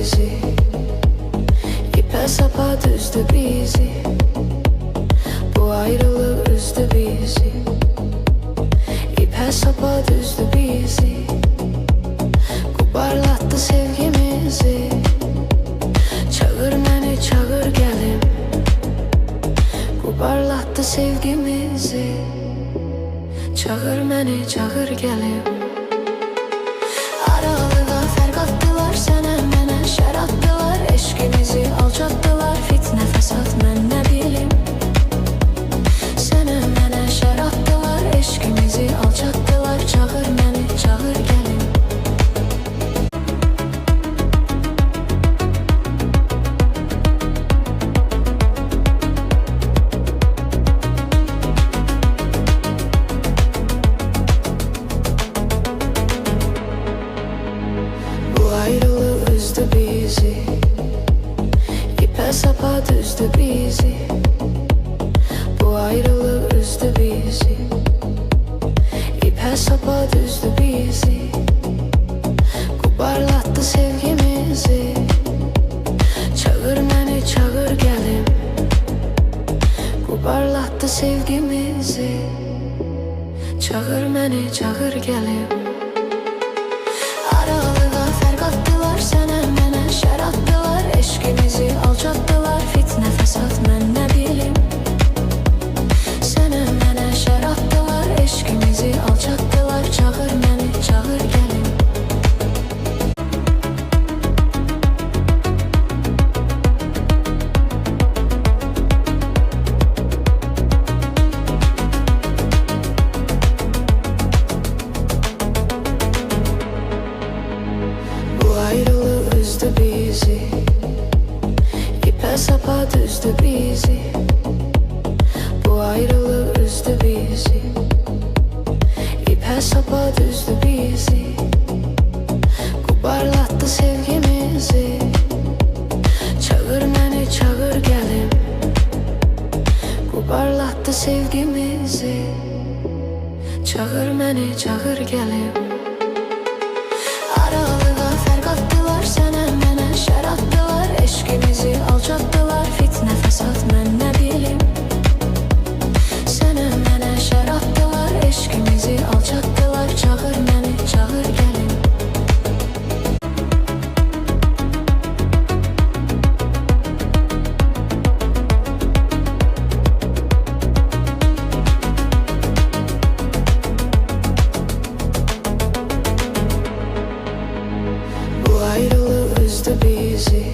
bizi, ipe sapa düzdü bizi. Bu ayrılık üzdü bizi, ipe sapa düzdü bizi. Kubarlattı sevgimizi. Çağır beni, çağır gelim. Kubarlattı sevgimizi. Çağır beni, çağır gelim. Aralığa fərq attılar, sənə mənə şər attılar. Eşqimizi alçattılar, fitnə fəsad mən nə bilim. Sənə mənə şər attılar, eşqimizi alçattılar. Çağır məni, çağır gəlim. Ayrılık üzdü bizi, ipe sapa düzdü bizi. Bu ayrılık üzdü bizi, ipe sapa düzdü bizi. Kubarlattı sevgimizi. Çağır beni, çağır gelim. Kubarlattı sevgimizi. Çağır beni, çağır gelim. Aralığa fərq attılar, sənə mənə şər attılar. Eşqimizi alçattılar, fitnə fəsad mən nə bilim. Sənə mənə şər attılar, eşqimizi alçattılar. Çağır məni, çağır gəlim. Ayrılık üzdü bizi, ipe sapa düzdü bizi. Bu ayrılık üzdü bizi, ipe sapa düzdü bizi. Kubarlattı sevgimizi. Çağır beni, çağır gelim. Kubarlattı sevgimizi. Çağır beni, çağır gelim. Aralığa fərq attılar, sənə mənə şər attılar. Eşqimizi alçattılar, fitnə fəsad mən nə bilim. Sənə mənə şər attılar, eşqimizi alçattılar. Çağır məni, çağır gəlim. Ayrılık üzdü bizi,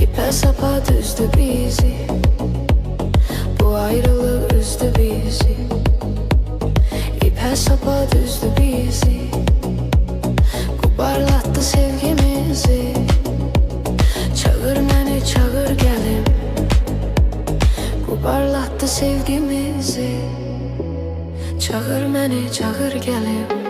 ipe sapa düzdü bizi. Bu ayrılık üzdü bizi, ipe sapa düzdü bizi. Kubarlattı sevgimizi. Çağır beni, çağır gelim. Kubarlattı sevgimizi. Çağır beni, çağır gelim.